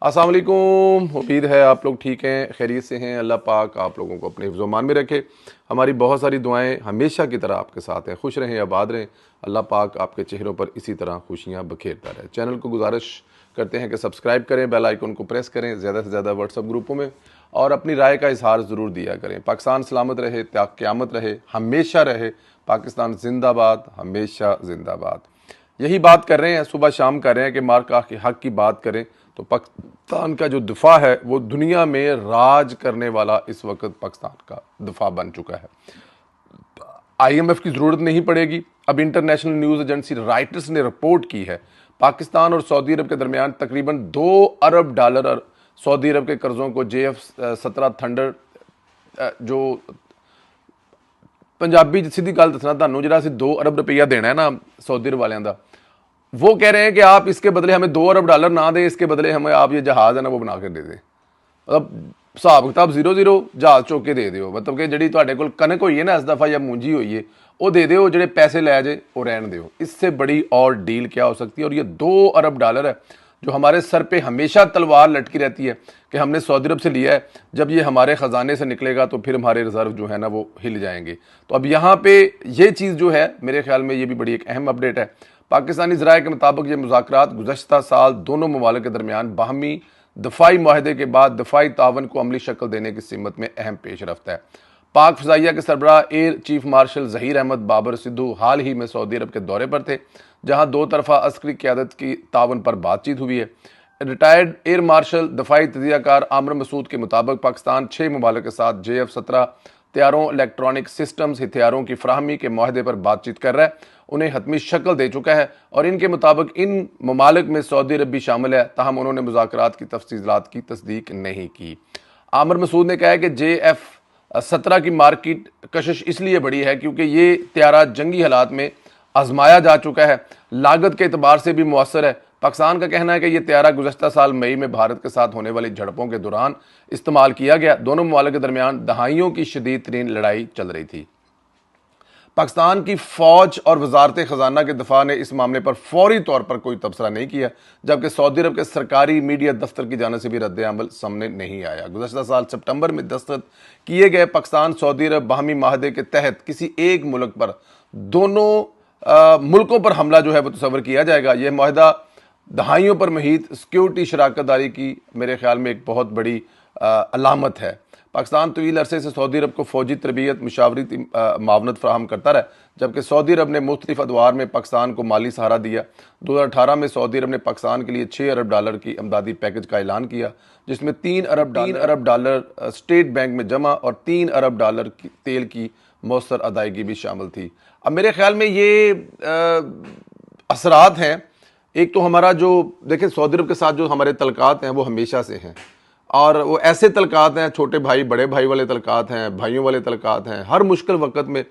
अस्सलाम वालेकुम। उम्मीद है आप लोग ठीक हैं, खैरियत से हैं। अल्लाह पाक आप लोगों को अपने हिफ्ज़-ओ-मान में रखे। हमारी बहुत सारी दुआएं हमेशा की तरह आपके साथ हैं। खुश रहें, आबाद रहें। अल्लाह पाक आपके चेहरों पर इसी तरह खुशियां बखेरता रहे। चैनल को गुजारिश करते हैं कि सब्सक्राइब करें, बेल आइकन को प्रेस करें, ज़्यादा से ज़्यादा व्हाट्सअप ग्रुपों में और अपनी राय का इजहार ज़रूर दिया करें। पाकिस्तान सलामत रहे, क़यामत रहे, हमेशा रहे। पाकिस्तान जिंदाबाद, हमेशा जिंदाबाद। यही बात कर रहे हैं, सुबह शाम कर रहे हैं कि मार्का के हक की बात करें तो पाकिस्तान का जो दिफा है वो दुनिया में राज करने वाला इस वक्त पाकिस्तान का दिफा बन चुका है। IMF की ज़रूरत नहीं पड़ेगी। अब इंटरनेशनल न्यूज़ एजेंसी राइटर्स ने रिपोर्ट की है पाकिस्तान और सऊदी अरब के दरमियान तकरीबन $2 अरब और सऊदी अरब के कर्ज़ों को JF-17 थंडर जो पंजाबी सीधी गल दसना तुहानू जिहड़ा असीं $2 अरब देना है ना सऊदी अरब वालियां दा, वो कह रहे हैं कि आप इसके बदले हमें $2 अरब ना दें, इसके बदले हमें आप ये जहाज़ है ना वो बना के दे दें। मतलब हिसाब किताब 0-0 जहाज़ चुक के दे दिओ। मतलब कि जिहड़ी तुहाडे कोल कनक होई है ना इस दफ़ा या मूंजी होई है वो दे दिओ, जिहड़े पैसे लै जे वो रहन दिओ। इससे बड़ी और डील क्या हो सकती है। और ये $2 अरब है जो हमारे सर पे हमेशा तलवार लटकी रहती है कि हमने सऊदी अरब से लिया है, जब ये हमारे ख़जाने से निकलेगा तो फिर हमारे रिजर्व जो है ना वो हिल जाएंगे। तो अब यहाँ पे ये चीज़ जो है मेरे ख्याल में ये भी बड़ी एक अहम अपडेट है। पाकिस्तानी ज़राए के मुताबिक ये मुज़ाकरात गुज़श्ता साल दोनों ममालिक के दरमियान बाहमी दफ़ाई माहदे के बाद दफ़ाई तावन को अमली शक्ल देने की सिमत में अहम पेश रफ्त है। पाक फ़ज़ाइया के सरबराह air chief marshal Zaheer Ahmad Babar Sidhu हाल ही में सऊदी अरब के दौरे पर थे, जहाँ दो तरफा अस्करी क़यादत की तावन पर बातचीत हुई है। रिटायर्ड एयर मार्शल दफाई तजियाकार आमिर मसूद के मुताबिक पाकिस्तान 6 ममालिक के साथ JF-17 तैयारों, इलेक्ट्रॉनिक सिस्टम्स, हथियारों की फ्राहमी के माहदे पर बातचीत कर रहा है, उन्हें हतमी शक्ल दे चुका है और इनके मुताबिक इन ममालिक में सऊदी अरब भी शामिल है। ताहम उन्होंने मुज़ाकरात की तफसीलात की तस्दीक नहीं की। आमिर मसूद ने कहा है कि JF-17 की मार्केट कशिश इसलिए बड़ी है क्योंकि ये त्यारा जंगी हालात में आजमाया जा चुका है, लागत के एतबार से भी मुअस्सर है। पाकिस्तान का कहना है कि यह त्यारा गुज़श्ता साल मई में भारत के साथ होने वाली झड़पों के दौरान इस्तेमाल किया गया। दोनों ममालिक के दरमियान दहाइयों की शदीद तरीन लड़ाई चल रही थी। पाकिस्तान की फौज और वजारत खजाना के दफा ने इस मामले पर फौरी तौर पर कोई तबसरा नहीं किया, जबकि सऊदी अरब के सरकारी मीडिया दफ्तर की जाने से भी रद्द अमल सामने नहीं आया। गुज़श्ता साल सितंबर में दस्तखत किए गए पाकिस्तान सऊदी अरब बाहमी माहदे के तहत किसी एक मुल्क पर दोनों मुल्कों पर हमला जो है वो तस्वर किया जाएगा। यह माहदा दहाइयों पर महीत सिक्योरिटी शराकतदारी की मेरे ख्याल में एक बहुत बड़ी अलामत है। पाकिस्तान तवील अरसे से सऊदी अरब को फौजी तरबियत, मशावरती मावनत फ्राहम करता रहा, जबकि सऊदी अरब ने मुख्तलिफ अदवार में पाकिस्तान को माली सहारा दिया। 2018 में सऊदी अरब ने पाकिस्तान के लिए $6 अरब की अमदादी पैकेज का ऐलान किया, जिसमें $3 अरब स्टेट बैंक में जमा और $3 अरब की तेल की मौसर अदायगी भी शामिल थी। अब मेरे ख्याल में ये असरात हैं। एक तो हमारा जो देखें सऊदी अरब के साथ जो हमारे तलकात हैं वो हमेशा से हैं और वो ऐसे तलकात हैं, छोटे भाई बड़े भाई वाले तलकात हैं, भाइयों वाले तलकात हैं। हर मुश्किल वक्त में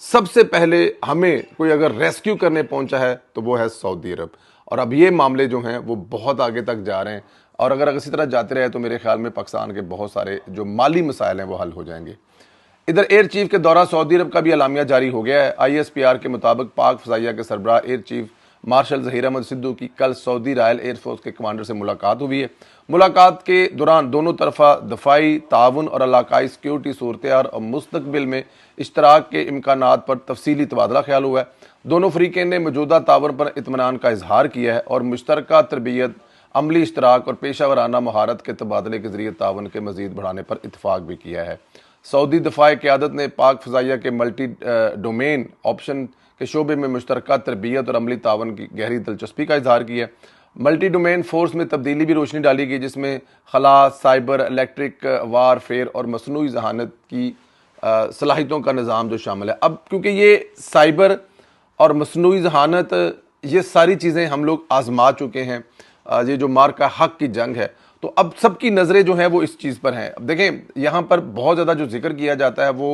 सबसे पहले हमें कोई अगर रेस्क्यू करने पहुंचा है तो वो है सऊदी अरब। और अब ये मामले जो हैं वो बहुत आगे तक जा रहे हैं और अगर इसी तरह जाते रहे तो मेरे ख्याल में पाकिस्तान के बहुत सारे जो माली मसाइल हैं वो हल हो जाएंगे। इधर एयर चीफ के दौरा सऊदी अरब का भी अलामिया जारी हो गया है। ISPR के मुताबिक पाक फ़ज़ाइया के सरबराह air chief marshal Zaheer Ahmad Sidhu की कल सऊदी रॉयल एयरफोर्स के कमांडर से मुलाकात हुई है। मुलाकात के दौरान दोनों तरफा दफाई ताउन और इलाकाई सिक्योरिटी सूरत और मुस्तकबिल में इश्तराक के इम्कानात पर तफसीली तबादला ख्याल हुआ है। दोनों फरीकें ने मौजूदा ताउन पर इत्मीनान का इजहार किया है और मुश्तरका तरबियत, अमली इश्तराक और पेशा वराना महारत के तबादले के जरिए ताउन के मजीद बढ़ाने पर इतफाक भी किया है। सऊदी दफाए क़यादत ने पाक फ़ज़ाइया के मल्टी डोमेन ऑप्शन के शोबे में मुश्तरका तरबियत और अमली तावन की गहरी दिलचस्पी का इजहार किया। मल्टी डोमेन फोर्स में तब्दीली भी रोशनी डाली गई, जिसमें खला, साइबर, इलेक्ट्रिक वारफेयर और मसनूई जहानत की सलाहियतों का निज़ाम जो शामिल है। अब क्योंकि ये साइबर और मसनूई जहानत ये सारी चीज़ें हम लोग आजमा चुके हैं, ये जो मार्का हक की जंग है, तो अब सबकी नज़रें जो हैं वो इस चीज़ पर हैं। अब देखें यहाँ पर बहुत ज़्यादा जो जिक्र किया जाता है वो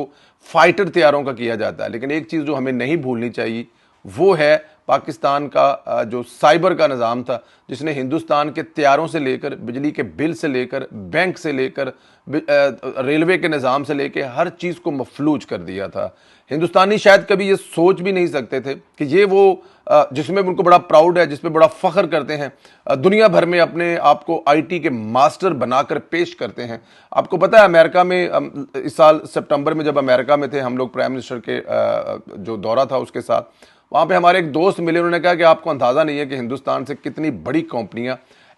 फाइटर तैयारों का किया जाता है, लेकिन एक चीज़ जो हमें नहीं भूलनी चाहिए वो है पाकिस्तान का जो साइबर का निज़ाम था, जिसने हिंदुस्तान के तैयारों से लेकर, बिजली के बिल से लेकर, बैंक से लेकर, रेलवे के निज़ाम से लेकर हर चीज़ को मफलूज कर दिया था। हिंदुस्तानी शायद कभी ये सोच भी नहीं सकते थे कि ये वो जिसमें उनको बड़ा प्राउड है, जिसमें बड़ा फख्र करते हैं, दुनिया भर में अपने आप को आईटी के मास्टर बनाकर पेश करते हैं। आपको पता है अमेरिका में इस साल सितंबर में जब अमेरिका में थे हम लोग, प्राइम मिनिस्टर के जो दौरा था उसके साथ, वहाँ पे हमारे एक दोस्त मिले, उन्होंने कहा कि आपको अंदाज़ा नहीं है कि हिंदुस्तान से कितनी बड़ी कंपनियां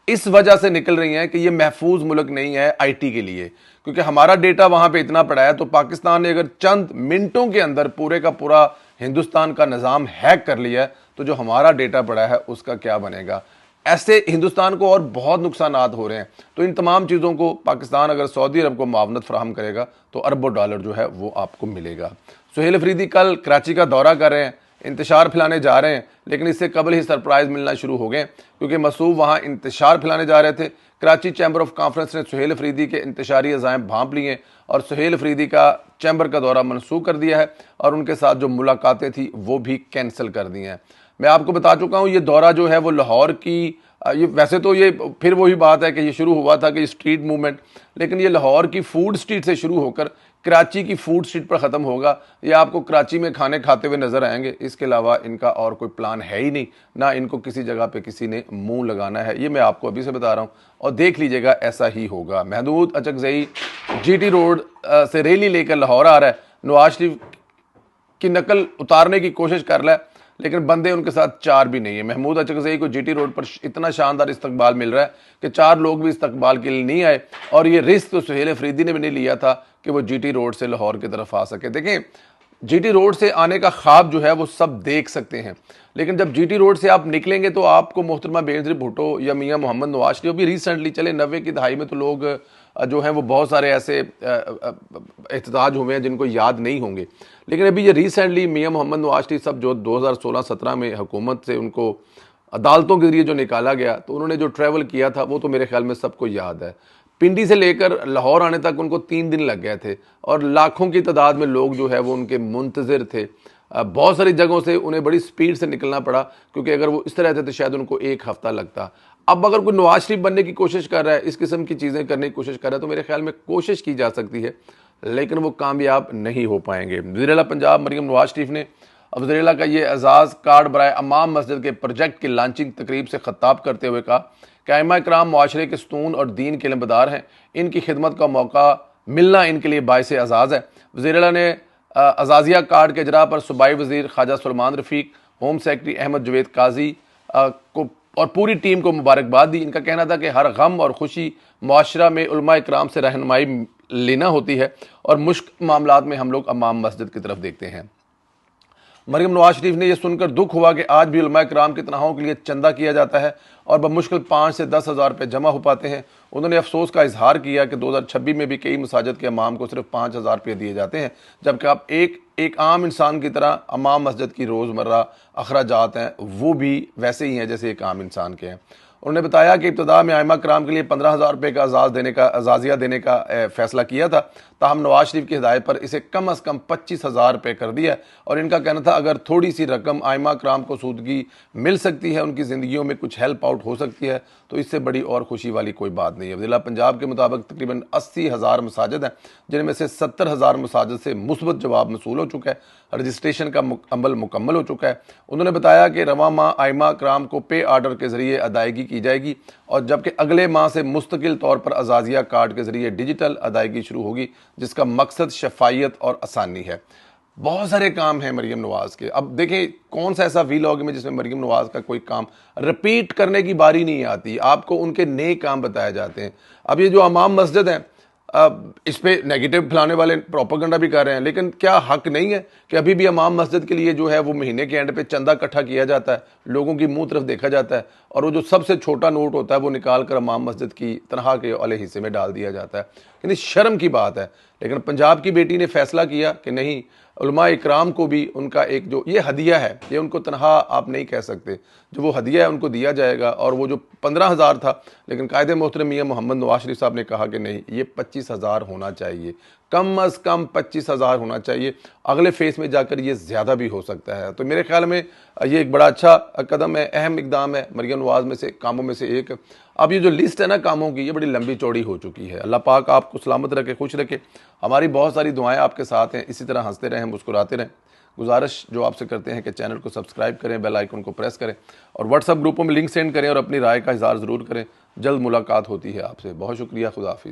इस वजह से निकल रही हैं कि ये महफूज मुल्क नहीं है आईटी के लिए, क्योंकि हमारा डेटा वहाँ पे इतना पड़ा है। तो पाकिस्तान ने अगर चंद मिनटों के अंदर पूरे का पूरा हिंदुस्तान का निज़ाम हैक कर लिया है, तो जो हमारा डेटा पड़ा है उसका क्या बनेगा। ऐसे हिंदुस्तान को और बहुत नुकसानात हो रहे हैं। तो इन तमाम चीज़ों को पाकिस्तान अगर सऊदी अरब को मुआवनत फराहम करेगा तो अरबों डॉलर जो है वो आपको मिलेगा। सुहेल अफरीदी कल कराची का दौरा कर रहे हैं, इंतशार फैलाने जा रहे हैं, लेकिन इससे कबल ही सरप्राइज मिलना शुरू हो गए, क्योंकि मसूब वहाँ इंतशार फैलाने जा रहे थे। कराची चैम्बर ऑफ कॉन्फ्रेंस ने सुहेल अफरीदी के इंतशारी अज़ाइम भांप लिए और सुहेल अफरीदी का चैम्बर का दौरा मनसूख कर दिया है और उनके साथ जो मुलाकातें थी वो भी कैंसिल कर दी हैं। मैं आपको बता चुका हूँ ये दौरा जो है वो लाहौर की, ये वैसे तो ये फिर वही बात है कि ये शुरू हुआ था कि स्ट्रीट मूवमेंट, लेकिन ये लाहौर की फूड स्ट्रीट से शुरू होकर कराची की फूड स्ट्रीट पर ख़त्म होगा। ये आपको कराची में खाने खाते हुए नजर आएंगे, इसके अलावा इनका और कोई प्लान है ही नहीं, ना इनको किसी जगह पे किसी ने मुंह लगाना है। ये मैं आपको अभी से बता रहा हूँ और देख लीजिएगा ऐसा ही होगा। महमूद अचकज़ई जीटी रोड से रैली लेकर लाहौर आ रहा है, नवाज शरीफ की नकल उतारने की कोशिश कर रहा है, लेकिन बंदे उनके साथ चार भी नहीं है। महमूद अचकज़ई को जीटी रोड पर इतना शानदार इस्तकबाल मिल रहा है कि चार लोग भी इस्तकबाल के लिए नहीं आए, और ये रिस्क तो सुहेल अफरीदी ने भी नहीं लिया था कि वो जीटी रोड से लाहौर की तरफ आ सके। देखें, जीटी रोड से आने का ख्वाब जो है वो सब देख सकते हैं, लेकिन जब जीटी रोड से आप निकलेंगे तो आपको मोहतरमा बेनज़ीर भुट्टो या मियां मोहम्मद नवाज शरीफ भी रिसेंटली चले 90 की दहाई में, तो लोग जो हैं वो बहुत सारे ऐसे एहतजाज हुए हैं जिनको याद नहीं होंगे, लेकिन अभी ये रिसेंटली मियां मोहम्मद नवाज शरीफ सब जो 2016-17 में हुकूमत से उनको अदालतों के जरिए जो निकाला गया, तो उन्होंने जो ट्रैवल किया था वो तो मेरे ख्याल में सबको याद है। पिंडी से लेकर लाहौर आने तक उनको 3 दिन लग गए थे और लाखों की तादाद में लोग जो है वो उनके मुंतज़िर थे। बहुत सारी जगहों से उन्हें बड़ी स्पीड से निकलना पड़ा, क्योंकि अगर वो इस तरह थे तो शायद उनको 1 हफ्ता लगता। अब अगर कोई नवाज शरीफ बनने की कोशिश कर रहा है, इस किस्म की चीज़ें करने की कोशिश कर रहा है, तो मेरे ख्याल में कोशिश की जा सकती है, लेकिन वो कामयाब नहीं हो पाएंगे। वज़ीर-ए-आला पंजाब मरीम नवाज शरीफ ने वज़ीर-ए-आला का ये एजाज़ कार्ड बराए अमाम मस्जिद के प्रोजेक्ट की लॉन्चिंग तकरीब से खिताब करते हुए कहा कि आइमा इकराम मुआशरे के सतून और दीन के इल्मदार हैं, इनकी खिदमत का मौका मिलना इनके लिए बाइस एजाज़ है। वज़ीर-ए-आला ने अजाजिया कार्ड के इजरा पर सूबाई वज़ीर ख्वाजा सलमान रफ़ीक, होम सेक्रेटरी अहमद जवेद काजी को और पूरी टीम को मुबारकबाद दी। इनका कहना था कि हर गम और खुशी मुआशरा में उलमा इकराम से रहनुमाई लेना होती है और मुश्किल मामलात में हम लोग अमाम मस्जिद की तरफ देखते हैं। मरीम नवाज शरीफ ने यह सुनकर दुख हुआ कि आज भी उलमा इकराम की तनहाओं के लिए चंदा किया जाता है और बमुश्किल 5 से 10 हज़ार रुपये जमा हो पाते हैं। उन्होंने अफसोस का इजहार किया कि 2026 में भी कई मसाजिद के अमाम को सिर्फ 5 हज़ार रुपये दिए जाते हैं, जबकि आप एक आम इंसान की तरह अमाम मस्जिद की रोज़मर्रा अखराजात हैं वो भी वैसे ही हैं जैसे एक आम इंसान के हैं। उन्होंने बताया कि इब्तदा में आइमा कराम के लिए 15,000 रुपये का अजाजिया देने का फैसला किया था, ताहम नवाज शरीफ की हिदायत पर इसे कम अज़ कम 25,000 रुपये कर दिया। और इनका कहना था अगर थोड़ी सी रकम आइमा कराम को सूदगी मिल सकती है, उनकी ज़िंदगियों में कुछ हेल्प आउट हो सकती है, तो इससे बड़ी और खुशी वाली कोई बात नहीं है। वज़ीर-ए-आला पंजाब के मुताबिक तकरीबन 80,000 मसाजिद हैं, जिनमें से 70,000 मसाजिद से मुस्बत जवाब मसूल हो चुका है, रजिस्ट्रेशन का अमल मुकम्मल हो चुका है। उन्होंने बताया कि रवा माह आइमा कराम को पे आर्डर के ज़रिए अदायगी की जाएगी और जबकि अगले माह से मुस्तकिल तौर पर अजाजिया कार्ड के ज़रिए डिजिटल अदायगी शुरू होगी, जिसका मकसद शफायत और आसानी है। बहुत सारे काम हैं मरीम नवाज के। अब देखें कौन सा ऐसा वीलॉग में जिसमें मरीम नवाज का कोई काम रिपीट करने की बारी नहीं आती, आपको उनके नए काम बताए जाते हैं। अब ये जो अमाम मस्जिद हैं, इस पे नेगेटिव फैलाने वाले प्रोपेगेंडा भी कर रहे हैं, लेकिन क्या हक नहीं है कि अभी भी अमाम मस्जिद के लिए जो है वो महीने के एंड पे चंदा इकट्ठा किया जाता है, लोगों की मुंह तरफ देखा जाता है और वो जो सबसे छोटा नोट होता है वो निकाल कर इमाम मस्जिद की तनख्वाह के वाले हिस्से में डाल दिया जाता है। यानी शर्म की बात है। लेकिन पंजाब की बेटी ने फैसला किया कि नहीं, उलमा इकराम को भी उनका एक जो ये हदिया है, ये उनको तनख्वाह आप नहीं कह सकते, जो वो हदिया है उनको दिया जाएगा। और वो जो 15,000 था, लेकिन कायदे मोहतरम मियां मोहम्मद नवाज शरीफ साहब ने कहा कि नहीं, ये 25,000 होना चाहिए, कम अज़ कम 25,000 होना चाहिए। अगले फेज़ में जाकर ये ज़्यादा भी हो सकता है। तो मेरे ख्याल में ये एक बड़ा अच्छा कदम है, अहम इकदाम है मरियम नवाज़ में से कामों में से एक। अब ये जो लिस्ट है ना कामों की, ये बड़ी लंबी चौड़ी हो चुकी है। अल्लाह पाक आपको सलामत रखे, खुश रखे। हमारी बहुत सारी दुआएं आपके साथ हैं। इसी तरह हंसते रहें, मुस्कुराते रहें। गुजारिश जो आपसे करते हैं कि चैनल को सब्सक्राइब करें, बेल आइकन को प्रेस करें और व्हाट्सएप ग्रुपों में लिंक सेंड करें और अपनी राय का इज़हार ज़रूर करें। जल्द मुलाकात होती है आपसे। बहुत शुक्रिया। खुदा हाफिज़।